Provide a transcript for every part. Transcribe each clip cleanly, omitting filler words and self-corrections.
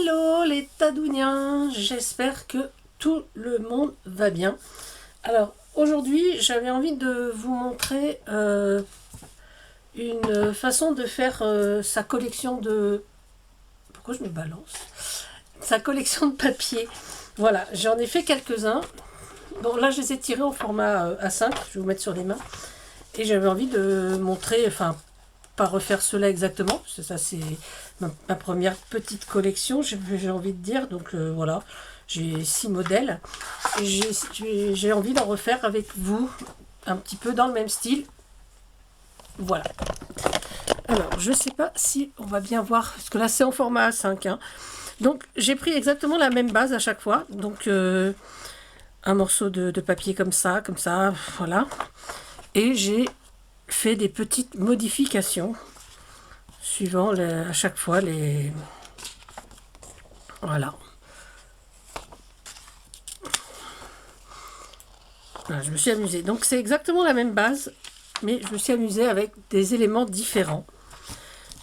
Hello les Tadouniens, j'espère que tout le monde va bien. Alors aujourd'hui j'avais envie de vous montrer une façon de faire sa collection de... Pourquoi je me balance? Sa collection de papier. Voilà, j'en ai fait quelques-uns. Bon là je les ai tirés au format A5, je vais vous mettre sur les mains. Et j'avais envie de montrer, enfin pas refaire cela exactement, parce que ça c'est ma première petite collection, j'ai envie de dire. Donc voilà, j'ai 6 modèles et j'ai envie d'en refaire avec vous un petit peu dans le même style. Voilà. Alors je sais pas si on va bien voir, parce que là c'est en format A5 hein. Donc j'ai pris exactement la même base à chaque fois, donc un morceau de papier comme ça, voilà, et j'ai fait des petites modifications suivant à chaque fois les... Voilà. Voilà, je me suis amusée. Donc c'est exactement la même base, mais je me suis amusée avec des éléments différents.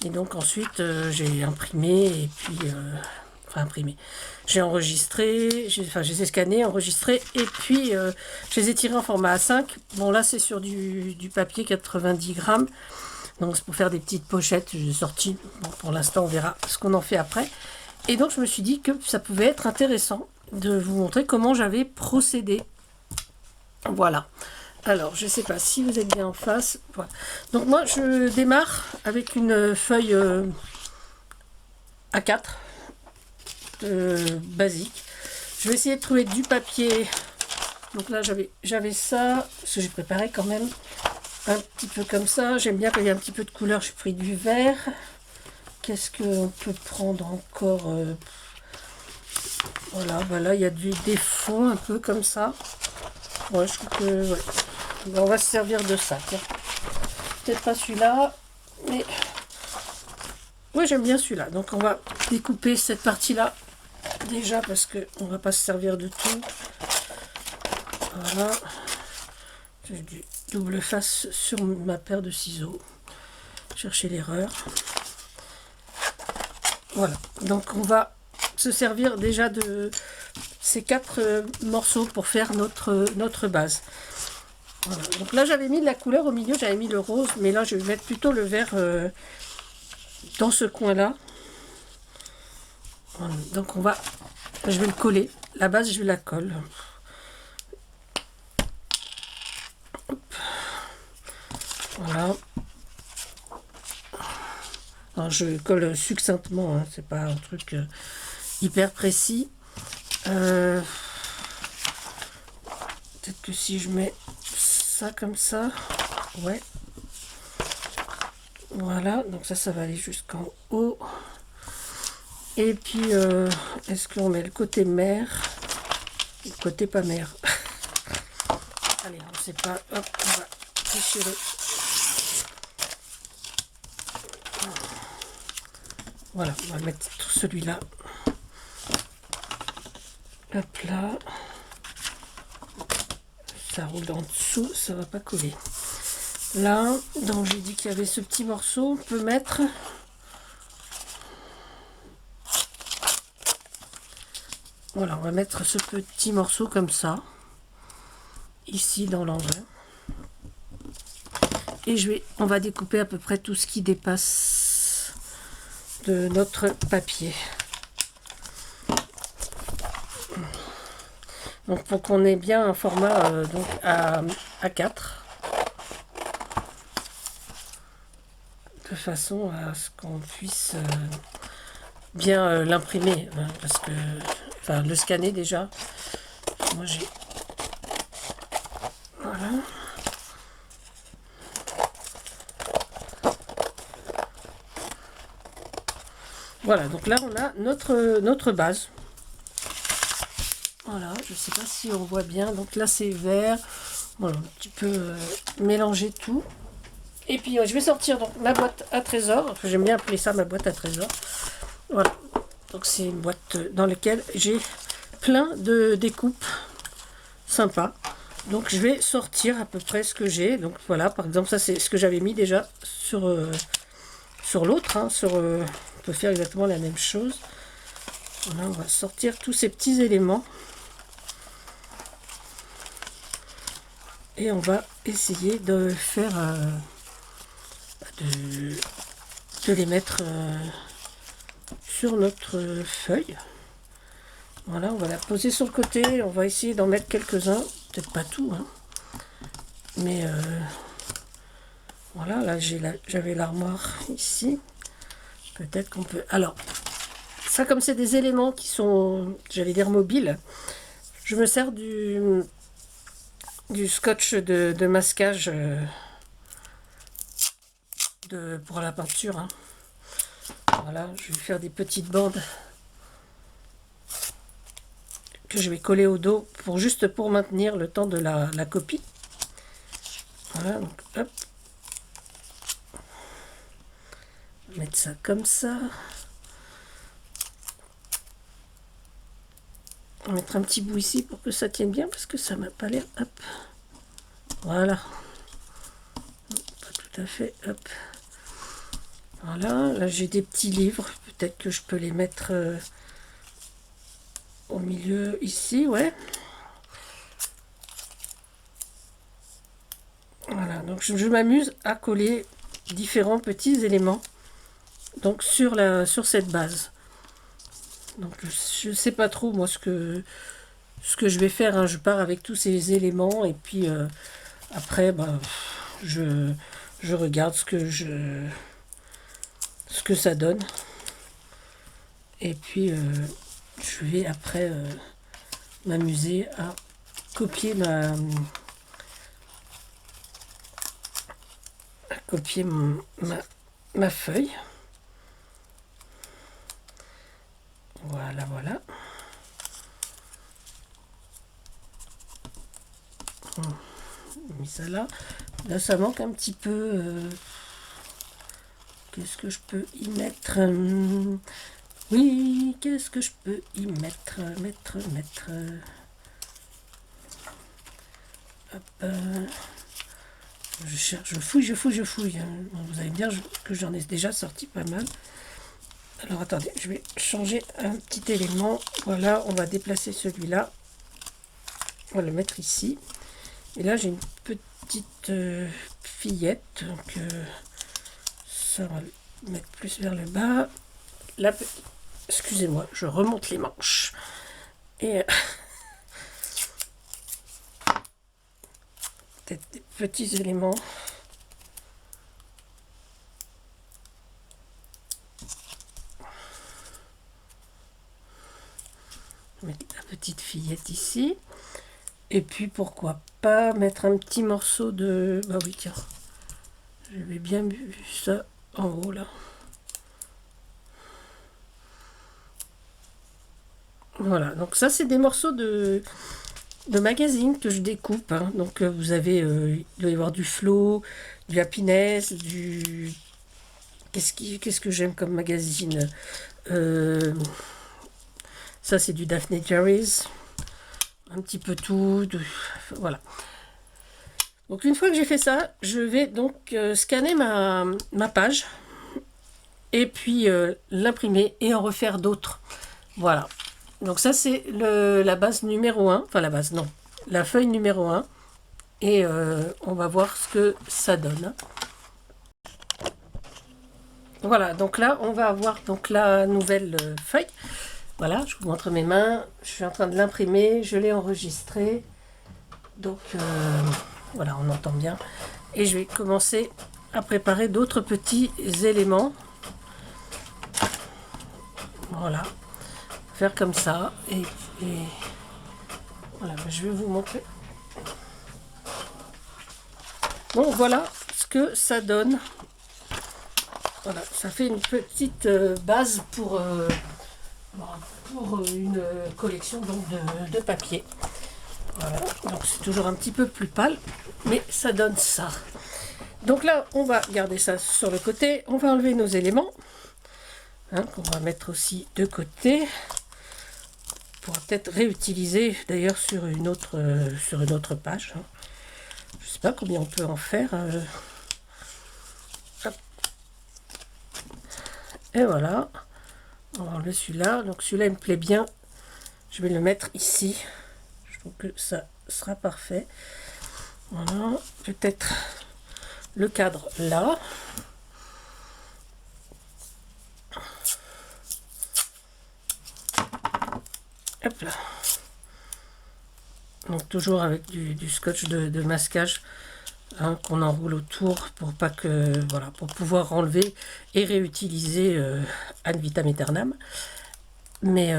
Et donc ensuite j'ai imprimé et puis... enfin imprimé. J'ai enregistré, je les ai scannés, enregistrés, et puis je les ai tirés en format A5. Bon là c'est sur du papier 90 grammes. Donc c'est pour faire des petites pochettes, j'ai sorti. Bon, pour l'instant on verra ce qu'on en fait après. Et donc je me suis dit que ça pouvait être intéressant de vous montrer comment j'avais procédé. Voilà. Alors je ne sais pas si vous êtes bien en face. Voilà. Donc moi je démarre avec une feuille A4 basique. Je vais essayer de trouver du papier. Donc là j'avais ça, parce que j'ai préparé quand même un petit peu comme ça. J'aime bien quand il y a un petit peu de couleur. J'ai pris du vert. Qu'est-ce qu'on peut prendre encore? Voilà, bah là il y a des fonds un peu comme ça. Ouais, je trouve que ouais. On va se servir de ça. Peut-être pas celui-là, mais ouais, j'aime bien celui-là. Donc on va découper cette partie-là déjà, parce que on va pas se servir de tout. Voilà. J'ai du double face sur ma paire de ciseaux. Chercher l'erreur. Voilà. Donc on va se servir déjà de ces 4 morceaux pour faire notre base. Voilà. Donc là j'avais mis de la couleur au milieu, j'avais mis le rose, mais là je vais mettre plutôt le vert dans ce coin-là. Voilà. Donc je vais le coller. La base je la colle. Hop. Voilà. Alors je colle succinctement, hein, c'est pas un truc hyper précis. Peut-être que si je mets ça comme ça, ouais. Voilà, donc ça va aller jusqu'en haut. Et puis, est-ce qu'on met le côté mer, le côté pas mer? Allez, on sait pas. Hop, on va déchirer. Voilà, on va mettre tout celui-là. Hop là. Ça roule en dessous, ça va pas coller. Là, donc j'ai dit qu'il y avait ce petit morceau, on peut mettre... Voilà, on va mettre ce petit morceau comme ça. Ici dans l'envers. Et on va découper à peu près tout ce qui dépasse de notre papier. Donc pour qu'on ait bien un format donc à 4, de façon à ce qu'on puisse bien l'imprimer, hein, parce que enfin le scanner déjà. Moi j'ai voilà. Voilà, donc là on a notre base. Voilà, je sais pas si on voit bien. Donc là c'est vert. Voilà, un petit peu mélanger tout. Et puis je vais sortir donc ma boîte à trésor. J'aime bien appeler ça ma boîte à trésor. Voilà. Donc c'est une boîte dans laquelle j'ai plein de découpes sympas. Donc je vais sortir à peu près ce que j'ai. Donc voilà, par exemple ça c'est ce que j'avais mis déjà sur l'autre. Hein, on peut faire exactement la même chose. Voilà, on va sortir tous ces petits éléments. Et on va essayer de faire... de les mettre sur notre feuille. Voilà, on va la poser sur le côté. On va essayer d'en mettre quelques-uns. Peut-être pas tout, hein. Mais voilà, là j'avais l'armoire ici. Peut-être qu'on peut... Alors, ça comme c'est des éléments qui sont, j'allais dire mobiles, je me sers du scotch de masquage pour la peinture, hein. Voilà, je vais faire des petites bandes que je vais coller au dos juste pour maintenir le temps de la copie. Voilà, donc hop. Mettre ça comme ça. On va mettre un petit bout ici pour que ça tienne bien parce que ça m'a pas l'air. Hop. Voilà. Pas tout à fait. Hop. Voilà. Là j'ai des petits livres. Peut-être que je peux les mettre au milieu ici. Ouais. Voilà. Donc je m'amuse à coller différents petits éléments. Donc sur cette base. Donc je sais pas trop moi ce que je vais faire, hein. Je pars avec tous ces éléments et puis après bah, je regarde ce que ça donne. Et puis je vais après m'amuser à copier ma feuille. Voilà, voilà. J'ai mis ça là. Là, ça manque un petit peu. Qu'est-ce que je peux y mettre? Oui, qu'est-ce que je peux y mettre? Mettre. Hop. Je cherche, je fouille. Vous allez me dire que j'en ai déjà sorti pas mal. Alors attendez, je vais changer un petit élément. Voilà, on va déplacer celui-là. On va le mettre ici. Et là, j'ai une petite fillette. Donc, ça, on va le mettre plus vers le bas. Là, excusez-moi, je remonte les manches. Et peut-être des petits éléments. Mettre la petite fillette ici. Et puis pourquoi pas mettre un petit morceau de... Bah oui tiens, j'avais bien vu ça en haut là. Voilà, donc ça c'est des morceaux de magazine que je découpe, hein. Donc vous avez, il doit y avoir du Flow, du Happiness, du... Qu'est-ce que j'aime comme magazine, ça c'est du Daphne Jerry's. Un petit peu tout, voilà. Donc une fois que j'ai fait ça, je vais donc scanner ma page et puis l'imprimer et en refaire d'autres. Voilà. Donc ça c'est la base numéro 1, enfin la base non, la feuille numéro 1 et on va voir ce que ça donne. Voilà, donc là on va avoir donc la nouvelle feuille. Voilà, je vous montre mes mains, je suis en train de l'imprimer, je l'ai enregistré. Donc voilà, on entend bien. Et je vais commencer à préparer d'autres petits éléments. Voilà, faire comme ça. Et voilà, je vais vous montrer. Bon, voilà ce que ça donne. Voilà, ça fait une petite base pour une collection donc, de papier. Voilà, donc c'est toujours un petit peu plus pâle, mais ça donne ça. Donc là, on va garder ça sur le côté. On va enlever nos éléments, hein, qu'on va mettre aussi de côté. On pourra peut-être réutiliser d'ailleurs sur une autre page. Hein. Je ne sais pas combien on peut en faire. Et voilà. On va enlever celui-là. Donc celui-là, il me plaît bien. Je vais le mettre ici. Je trouve que ça sera parfait. Voilà. Peut-être le cadre là. Hop là. Donc toujours avec du scotch de masquage, hein, qu'on enroule autour pour pas que, voilà, pour pouvoir enlever et réutiliser ad vitam aeternam. Mais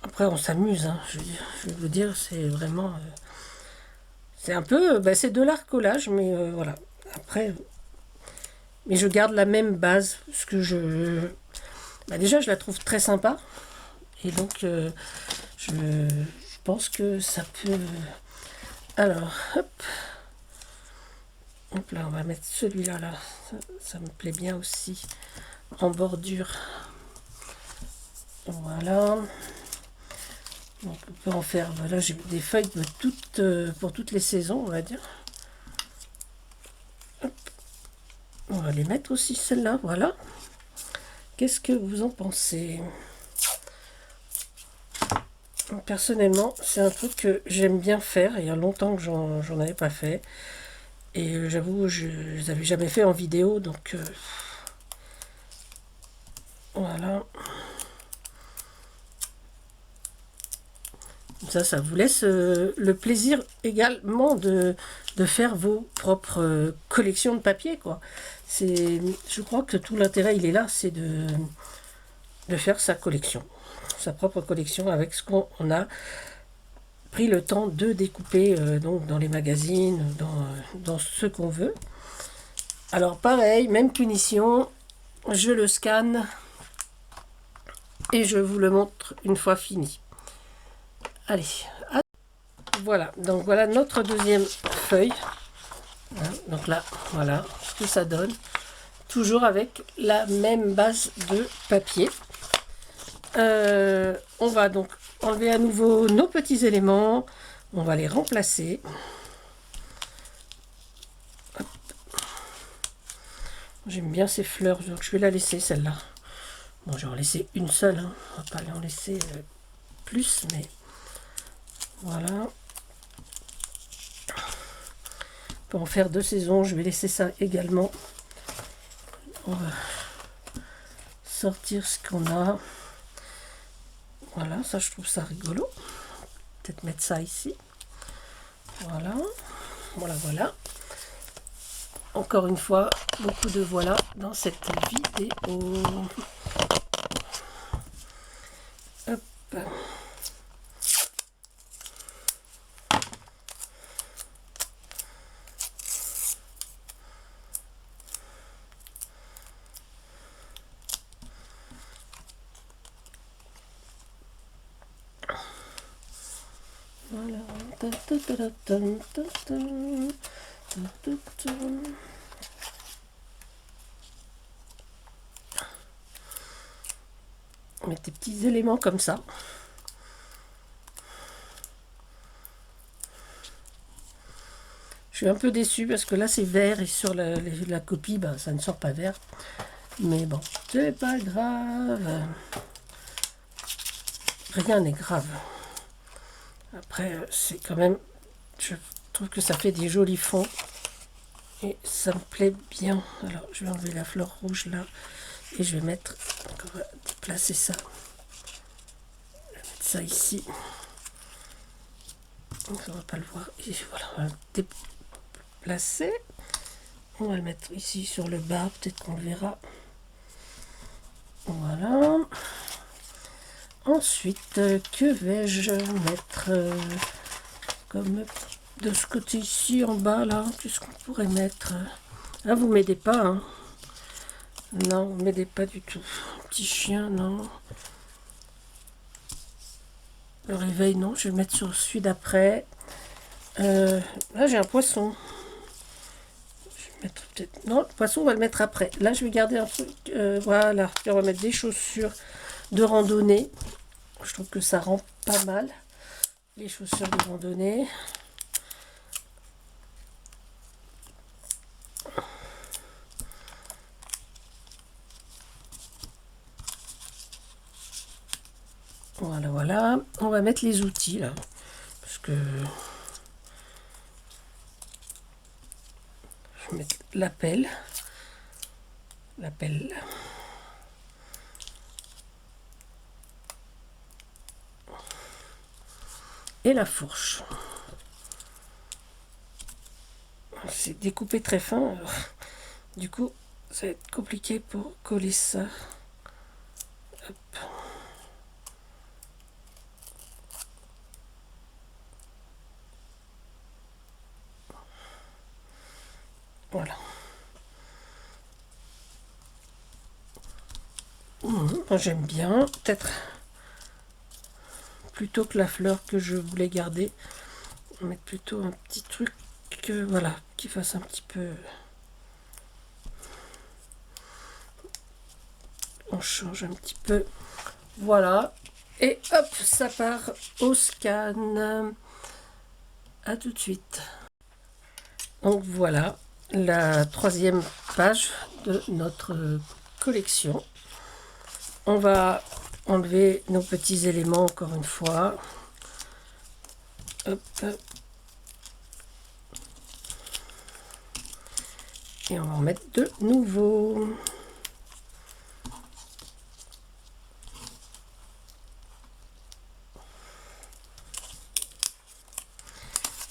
après on s'amuse, hein, je vais vous dire, c'est vraiment c'est un peu c'est de l'art collage, mais voilà. Après, mais je garde la même base, parce que déjà je la trouve très sympa, et donc je pense que ça peut. Alors hop, hop là, on va mettre celui-là là, ça me plaît bien aussi en bordure. Voilà. Donc on peut en faire, voilà, j'ai des feuilles de pour toutes les saisons, on va dire. Hop. On va les mettre aussi celles-là, voilà. Qu'est-ce que vous en pensez? Personnellement, c'est un truc que j'aime bien faire. Il y a longtemps que j'en avais pas fait. Et j'avoue, je ne les avais jamais fait en vidéo, donc voilà. Ça vous laisse le plaisir également de faire vos propres collections de papier, quoi. Je crois que tout l'intérêt, il est là, c'est de faire sa collection, sa propre collection avec ce qu'on a pris le temps de découper donc dans les magazines, dans ce qu'on veut. Alors pareil, même punition, je le scanne et je vous le montre une fois fini. Allez, voilà, donc voilà notre deuxième feuille. Donc là, voilà ce que ça donne. Toujours avec la même base de papier. On va donc enlever à nouveau nos petits éléments. On va les remplacer. J'aime bien ces fleurs, donc je vais la laisser celle-là. Bon, je vais en laisser une seule, hein. On va pas en laisser plus, mais voilà. On peut en faire 2 saisons, je vais laisser ça également. On va sortir ce qu'on a. Voilà, ça je trouve ça rigolo. Peut-être mettre ça ici. Voilà, voilà, voilà. Encore une fois, beaucoup de voilà dans cette vidéo. Hop. Voilà. On met des petits éléments comme ça. Je suis un peu déçue parce que là c'est vert et sur la copie ça ne sort pas vert. Mais bon, c'est pas grave. Rien n'est grave. Après, c'est quand même... Je trouve que ça fait des jolis fonds. Et ça me plaît bien. Alors, je vais enlever la fleur rouge là. Et je vais mettre... Donc, on va déplacer ça. Je vais mettre ça ici. Donc, on va pas le voir. Et voilà, on va le déplacer. On va le mettre ici sur le bas. Peut-être qu'on le verra. Voilà. Ensuite, que vais-je mettre comme de ce côté ici en bas là? Qu'est-ce qu'on pourrait mettre? Ah, vous m'aidez pas, hein? Non, vous m'aidez pas du tout. Petit chien, non. Le réveil, non. Je vais le mettre sur celui d'après. Là, j'ai un poisson. Je vais mettre peut-être. Non, le poisson, on va le mettre après. Là, je vais garder un truc. Voilà. Puis on va mettre des chaussures de randonnée. Je trouve que ça rend pas mal. Les chaussures de randonnée. Voilà, voilà. On va mettre les outils là. Parce que je vais mettre la pelle. La pelle. Et la fourche. C'est découpé très fin. Alors, du coup, ça va être compliqué pour coller ça. Hop. Voilà. Moi, j'aime bien. Peut-être plutôt que la fleur que je voulais garder, on va mettre plutôt un petit truc que voilà, qui fasse un petit peu. On change un petit peu. Voilà. Et hop, ça part au scan. À tout de suite. Donc voilà la troisième page de notre collection. On va enlever nos petits éléments encore une fois. Hop. Et on va en mettre de nouveaux.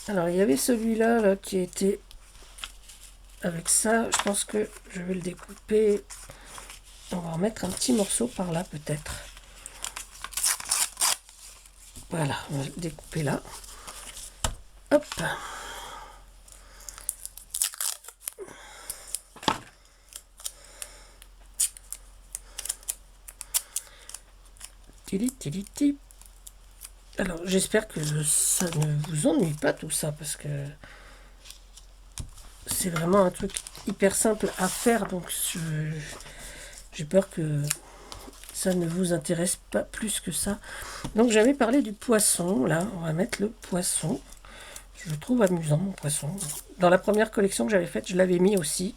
Alors il y avait celui-là là, qui était avec ça. Je pense que je vais le découper. On va en mettre un petit morceau par là peut-être. Voilà, on va le découper là. Hop. Alors j'espère que ça ne vous ennuie pas tout ça, parce que c'est vraiment un truc hyper simple à faire, donc j'ai peur que ça ne vous intéresse pas plus que ça. Donc j'avais parlé du poisson, là on va mettre le poisson. Je le trouve amusant, mon poisson. Dans la première collection que j'avais faite, je l'avais mis aussi.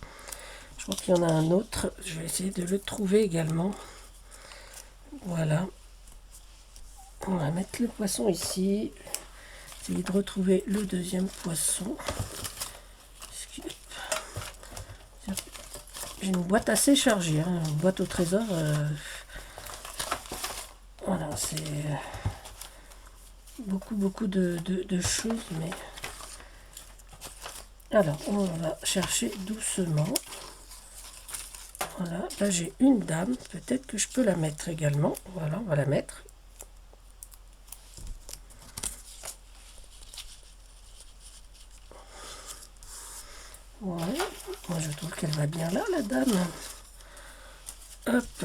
Je crois qu'il y en a un autre, je vais essayer de le trouver également. Voilà. On va mettre le poisson ici. Essayer de retrouver le deuxième poisson. J'ai une boîte assez chargée, hein, une boîte au trésor. Voilà, c'est beaucoup de choses, mais alors on va chercher doucement. Voilà, là j'ai une dame, peut-être que je peux la mettre également. Voilà, on va la mettre. Ouais, moi je trouve qu'elle va bien là, la dame. Hop.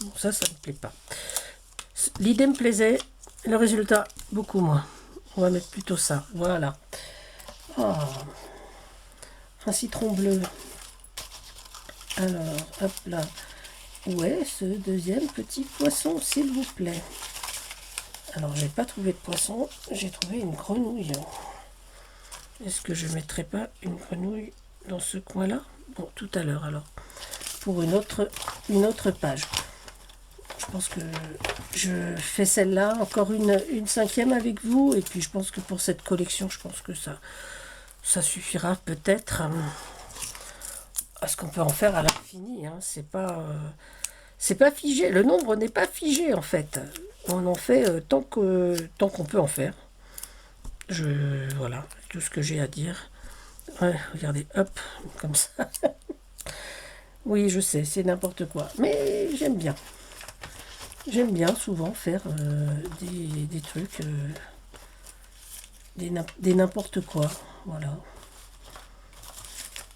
Bon, ça me plaît pas. L'idée me plaisait, le résultat beaucoup moins. On va mettre plutôt ça, voilà. Oh, un citron bleu. Alors, hop là. Où est ce deuxième petit poisson, s'il vous plaît? Alors, j'ai pas trouvé de poisson, j'ai trouvé une grenouille. Est-ce que je mettrai pas une grenouille dans ce coin-là? Bon, tout à l'heure alors, pour une autre page. Je pense que je fais celle-là, encore une cinquième avec vous, et puis je pense que pour cette collection, je pense que ça suffira peut-être à ce qu'on peut en faire à l'infini. Hein. C'est pas figé, le nombre n'est pas figé en fait. On en fait tant qu'on peut en faire. Voilà, tout ce que j'ai à dire. Ouais, regardez, hop, comme ça. Oui, je sais, c'est n'importe quoi, mais j'aime bien. J'aime bien souvent faire des trucs, des n'importe quoi. Voilà.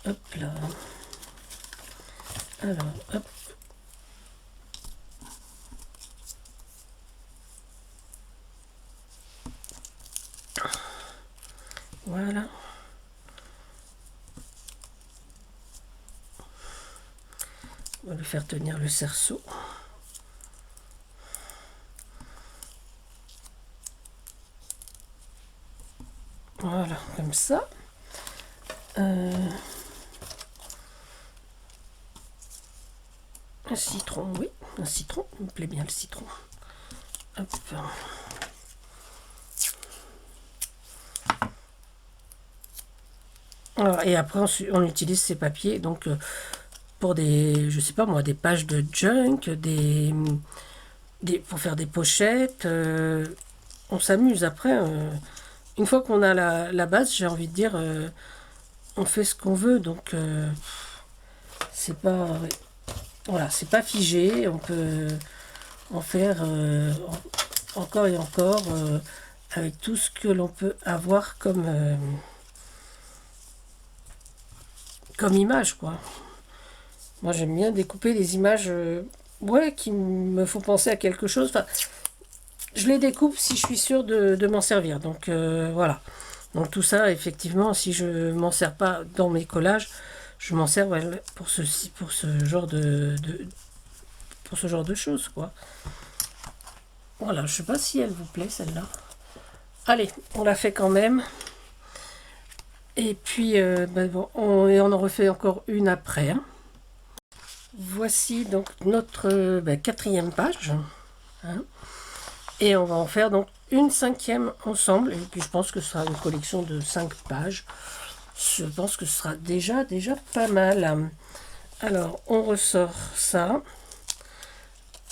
Hop là. Alors, hop. Voilà. On va lui faire tenir le cerceau. Voilà, comme ça. Un citron, oui, un citron, il me plaît bien le citron. Hop. Alors, et après on utilise ces papiers donc pour des, je sais pas moi, des pages de junk, pour faire des pochettes. On s'amuse après. Une fois qu'on a la base, j'ai envie de dire, on fait ce qu'on veut. Donc c'est pas, voilà, c'est pas figé. On peut en faire encore et encore avec tout ce que l'on peut avoir comme image, quoi. Moi, j'aime bien découper des images ouais, qui me font penser à quelque chose. Enfin, je les découpe si je suis sûre de m'en servir. Donc, voilà. Donc, tout ça, effectivement, si je m'en sers pas dans mes collages, je m'en sers ouais, pour ce genre pour ce genre de choses, quoi. Voilà, je sais pas si elle vous plaît, celle-là. Allez, on la fait quand même. Et puis, ben bon, on en refait encore une après, hein. Voici donc notre quatrième page. Hein. Et on va en faire donc une cinquième ensemble. Et puis je pense que ce sera une collection de 5 pages. Je pense que ce sera déjà pas mal. Alors, on ressort ça.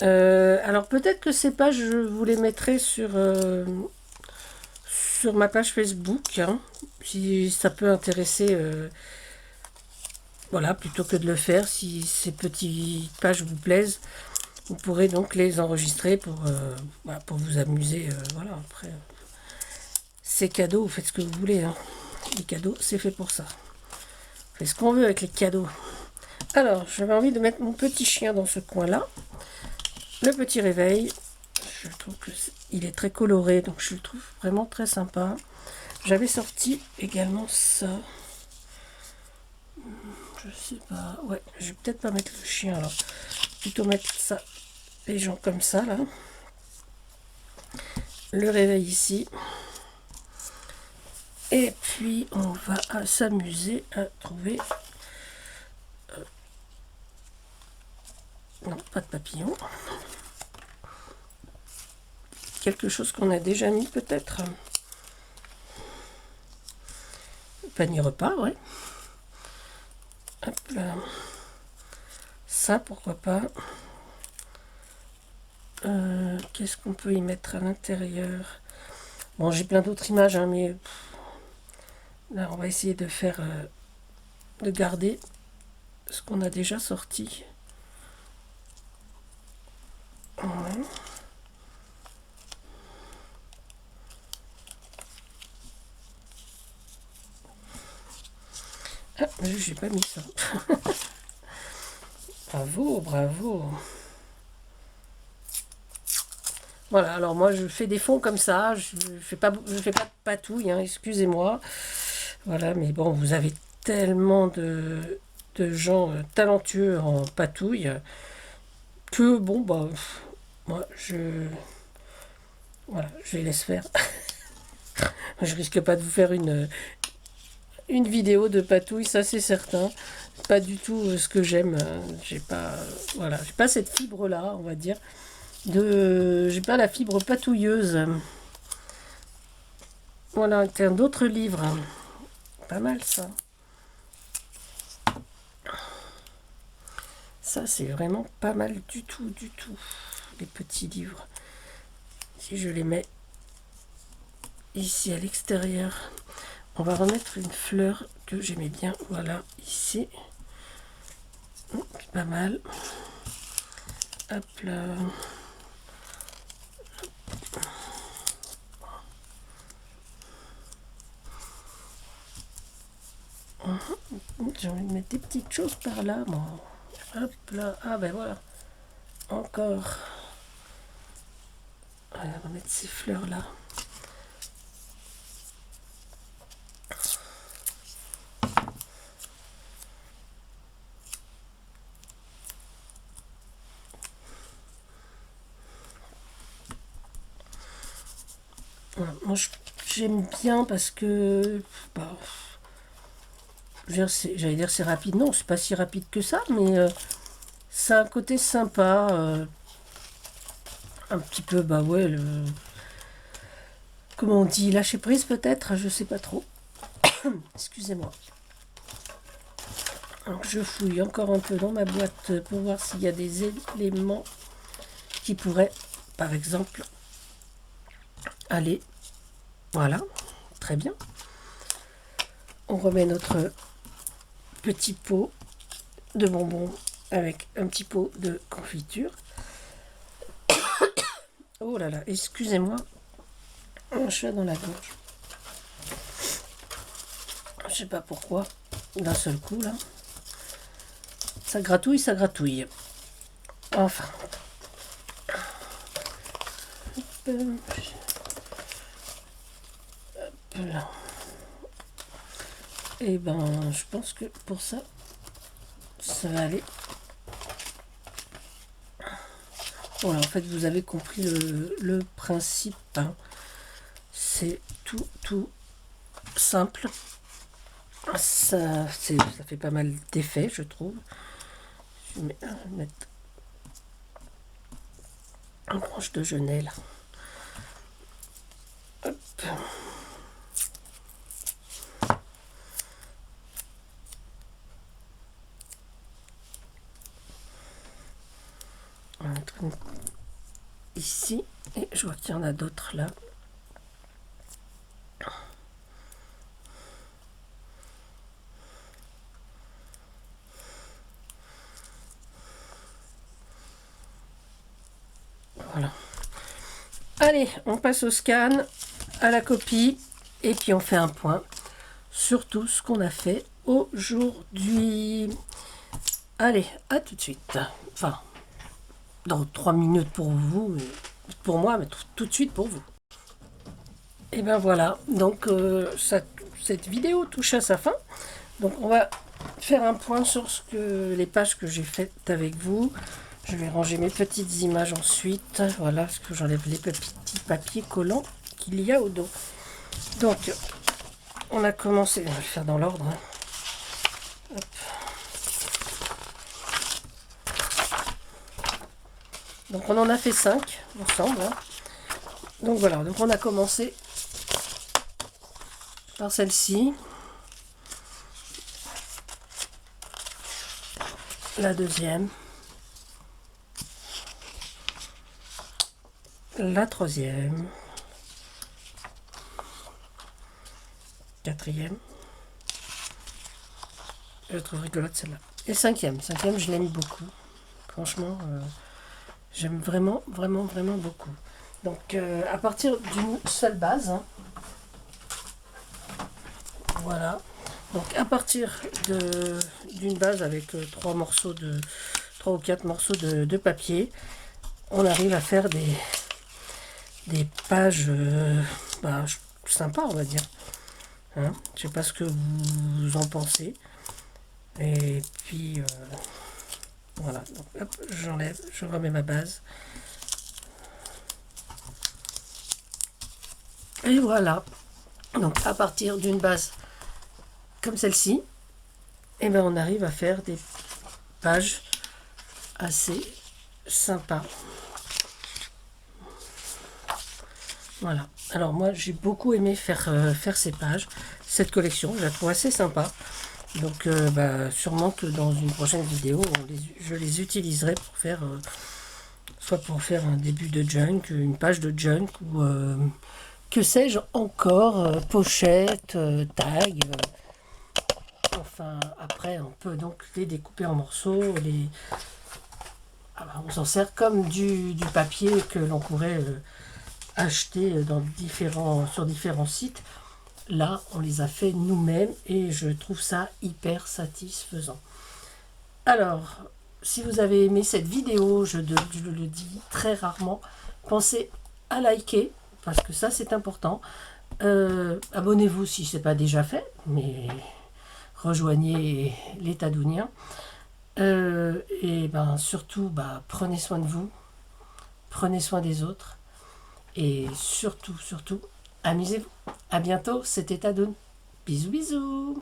Alors peut-être que ces pages, je vous les mettrai sur ma page Facebook. Hein, si ça peut intéresser... voilà, plutôt que de le faire, si ces petites pages vous plaisent, vous pourrez donc les enregistrer voilà, pour vous amuser. Voilà, après, c'est cadeau, vous faites ce que vous voulez. Hein. Les cadeaux, c'est fait pour ça. On fait ce qu'on veut avec les cadeaux. Alors, j'avais envie de mettre mon petit chien dans ce coin-là. Le petit réveil. Je trouve qu'il est très coloré, donc je le trouve vraiment très sympa. J'avais sorti également ça. Je sais pas. Ouais, je vais peut-être pas mettre le chien alors. Plutôt mettre ça, les gens comme ça là. Le réveil ici. Et puis on va s'amuser à trouver. Non, pas de papillon. Quelque chose qu'on a déjà mis peut-être. Panier repas, ouais. Hop là. Ça, pourquoi pas. Qu'est-ce qu'on peut y mettre à l'intérieur? Bon, j'ai plein d'autres images, hein, mais là, on va essayer de faire, de garder ce qu'on a déjà sorti. Ouais. Ah, j'ai pas mis ça. Bravo, bravo. Voilà, alors moi je fais des fonds comme ça, je fais pas de patouille, hein, excusez-moi. Voilà, mais bon, vous avez tellement de gens talentueux en patouille que bon, bah, moi voilà, je les laisse faire. Je risque pas de vous faire une vidéo de patouille, ça c'est certain. Pas du tout ce que j'aime. J'ai pas, voilà, j'ai pas cette fibre là, on va dire. J'ai pas la fibre patouilleuse. Voilà, tiens, d'autres livres. Pas mal ça. Ça c'est vraiment pas mal du tout, les petits livres. Si je les mets ici à l'extérieur, on va remettre une fleur que j'aimais bien. Voilà, ici. Pas mal. Hop là. J'ai envie de mettre des petites choses par là, moi. Hop là. Ah ben voilà. Encore. Allez, on va mettre ces fleurs là. Voilà. Moi j'aime bien parce que bah, j'allais dire c'est rapide. Non, c'est pas si rapide que ça, mais Ça a un côté sympa, un petit peu, bah ouais, comment on dit, lâcher prise peut-être, je sais pas trop. Excusez-moi. Donc je fouille encore un peu dans ma boîte pour voir s'il y a des éléments qui pourraient, par exemple, aller. Voilà, très bien. On remet notre petit pot de bonbons avec un petit pot de confiture. Oh là là, excusez-moi, un chat dans la gorge. Je sais pas pourquoi, d'un seul coup là. Ça gratouille, ça gratouille. Enfin. Hop là. Et ben, je pense que pour ça, ça va aller. Voilà, en fait, vous avez compris le principe. Hein. C'est tout simple. Ça fait pas mal d'effets, je trouve. Je vais mettre une branche de genêt là. Hop. On va mettre une ici. Et je vois qu'il y en a d'autres là. Voilà. Allez, on passe au scan, à la copie, et puis on fait un point sur tout ce qu'on a fait aujourd'hui. Allez, à tout de suite. Enfin, dans 3 minutes pour vous, pour moi, mais tout de suite pour vous. Et ben voilà, donc cette vidéo touche à sa fin. Donc on va faire un point sur les pages que j'ai faites avec vous. Je vais ranger mes petites images ensuite. Voilà, parce que j'enlève les petits papiers collants qu'il y a au dos. Donc, on a commencé, on va le faire dans l'ordre. Hein. Hop. Donc on en a fait 5 ensemble. Hein. Donc voilà, donc on a commencé par celle-ci. La deuxième. La troisième. Quatrième. Je trouve rigolote celle-là. Et cinquième. Cinquième, je l'aime beaucoup. Franchement, j'aime vraiment beaucoup. Donc, à partir d'une seule base, hein, voilà. Donc, à partir d'une base avec 3 ou 4 morceaux de papier, on arrive à faire des pages sympas, on va dire. Hein, je sais pas ce que vous en pensez. Et puis, voilà. Donc, hop, j'enlève, je remets ma base. Et voilà. Donc à partir d'une base comme celle-ci, et ben on arrive à faire des pages assez sympas. Voilà. Alors moi j'ai beaucoup aimé faire ces pages, cette collection, je la trouve assez sympa. Donc sûrement que dans une prochaine vidéo, je les utiliserai pour faire soit pour faire un début de junk, une page de junk ou que sais-je encore, pochette, tag. Enfin, après, on peut donc les découper en morceaux. On s'en sert comme du papier que l'on pourrait acheter sur différents sites. Là, on les a fait nous-mêmes et je trouve ça hyper satisfaisant. Alors, si vous avez aimé cette vidéo, je le dis très rarement, pensez à liker, parce que ça c'est important. Abonnez-vous si ce n'est pas déjà fait, mais rejoignez les Tadouniens. Et surtout, prenez soin de vous, prenez soin des autres, et surtout, amusez-vous. À bientôt, c'était Tadoun. Bisous bisous.